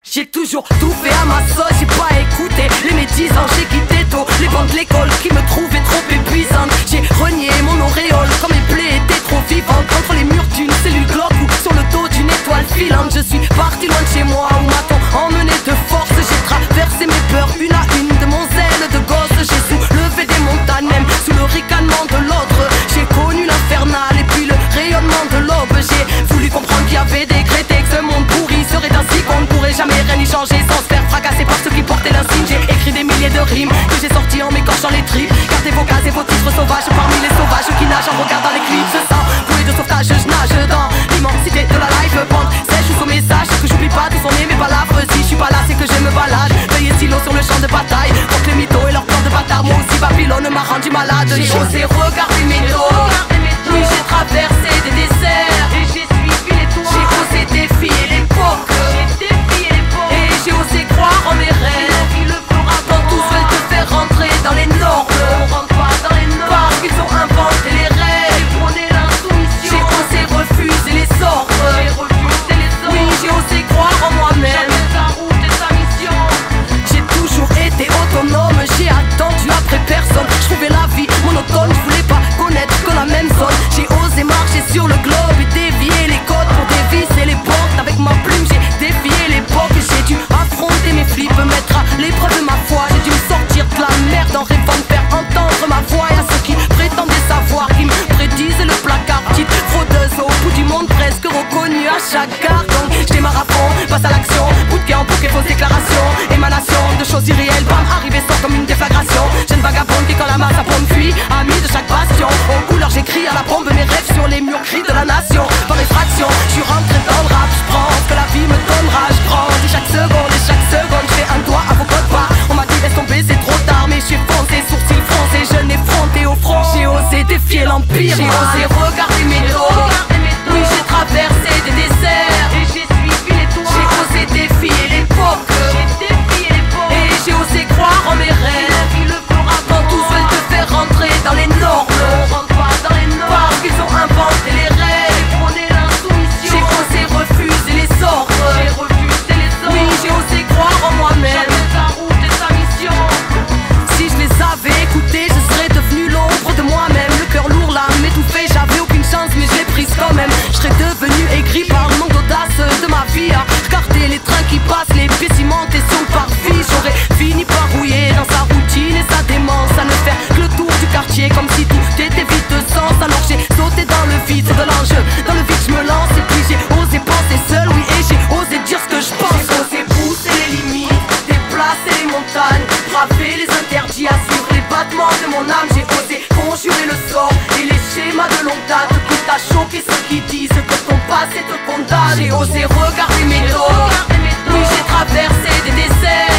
J'ai toujours tout fait à ma sauce, j'ai pas écouté les médisants, j'ai quitté tôt les bancs de l'école qui me trouvaient trop épuisantes. J'ai renié mon auréole quand mes plaies étaient trop vivantes, contre les murs d'une cellule glauque ou sur le dos d'une étoile filante. Je suis parti loin de chez moi où m'a-t-on emmené de force. J'ai traversé mes peurs une à une de mon zèle de gosse. J'ai soulevé des montagnes même sous le ricanement de l'autre. J'ai connu l'infernal et puis le rayonnement de l'aube. J'ai voulu comprendre qu'il y avait décrété que ce monde pourri serait ainsi qu'on ne pourrait jamais rien y changer sans se faire fracasser par ceux qui portaient l'insigne. J'ai écrit des milliers de rimes que j'ai sorties en m'écorchant les tripes. Gardez vos cases et vos titres sauvages parmi les sauvages qui nagent en regardant les clips. Ce sang, bouée de sauvetage, je nage dans l'immensité de la live band. Sèche ou son message, que j'oublie pas d'où sont nées mes palabres. Si je suis pas là, c'est que je me balade. Veuillez stylo sur le champ de bataille contre les mythos et leurs plans de bâtard. Moi aussi Babylone m'a rendu malade. J'ai osé regarder mes dos. Oui, j'ai traversé des déserts et j'ai suivi les toits. J'ai osé défier l'époque. Et j'ai osé croire en mes rêves. Quand tous veulent te faire rentrer dans les normes, parce qu'ils ont inventé les règles. J'ai osé refuser les ordres. Oui, j'ai osé croire en moi-même. J'ai toujours été autonome, j'ai attendu après personne. Je trouvais la vie monotone, je voulais pas connaître que la même zone. J'ai osé marcher sur le globe et dévier les codes pour dévisser les portes. Avec ma plume j'ai défié l'époque. J'ai dû affronter mes flips, mettre à l'épreuve de ma foi. J'ai dû me sortir de la merde en rêvant de faire entendre ma voix. Et à ceux qui prétendaient savoir, qui me prédisent le placard. Petite fraudeuse au bout du monde, presque reconnue à chaque gare. Donc je démarre à fond, passe à l'action. Bouquet en bouquet, fausse déclaration. Émanation de choses irréelles, bam, arrivé sort comme une déflagration. Jeune vagabonde qui quand la masse à pompe fuit, ami de chaque bastion. Aux couleurs j'écris à la bombe mes rêves sur les murs gris de la nation. Par effraction, je suis rentré dans le rap. Je prends ce que la vie me donnera. Je grandis chaque seconde et chaque seconde je fais un doigt à vos codes pas. On m'a dit laisse tomber c'est trop tard, mais je suis foncé, sourcils froncés, jeune effronté au front. J'ai osé défier l'empire, j'ai osé regarder mes dos. Oui, j'ai traversé des déserts et j'ai suivi les toits. J'ai osé défier l'époque. Et j'ai osé croire en mes rêves. Quand tous veulent te faire rentrer dans les normes, parce qu'ils ont inventé les règles. J'ai osé refuser les ordres. Oui, j'ai osé croire en moi-même. Si je les avais écoutés, je serais devenu l'ombre de moi-même. Le cœur lourd, l'âme étouffée, j'avais aucune chance mais je l'ai prise quand même. Je serais devenu aigri par le manque d'audace de ma vie. À regarder les trains qui passent, les pieds cimentés sur le parvis. J'aurais fini par rouiller dans sa routine et sa démence, à ne faire que le tour du quartier comme si tout était vide de sens. Alors j'ai sauté dans le vide, c'est de l'enjeu. Dans le vide je me lance et puis j'ai osé penser seul, oui, et j'ai osé dire ce que je pense. J'ai osé pousser les limites, déplacer les montagnes, braver les interdits, assurer les battements de mon âme. J'ai osé conjurer le sort et les schémas de longue date, quitte à choquer ceux qui disent que ton passé te condamne. J'ai osé regarder mes dos, oui, j'ai traversé des déserts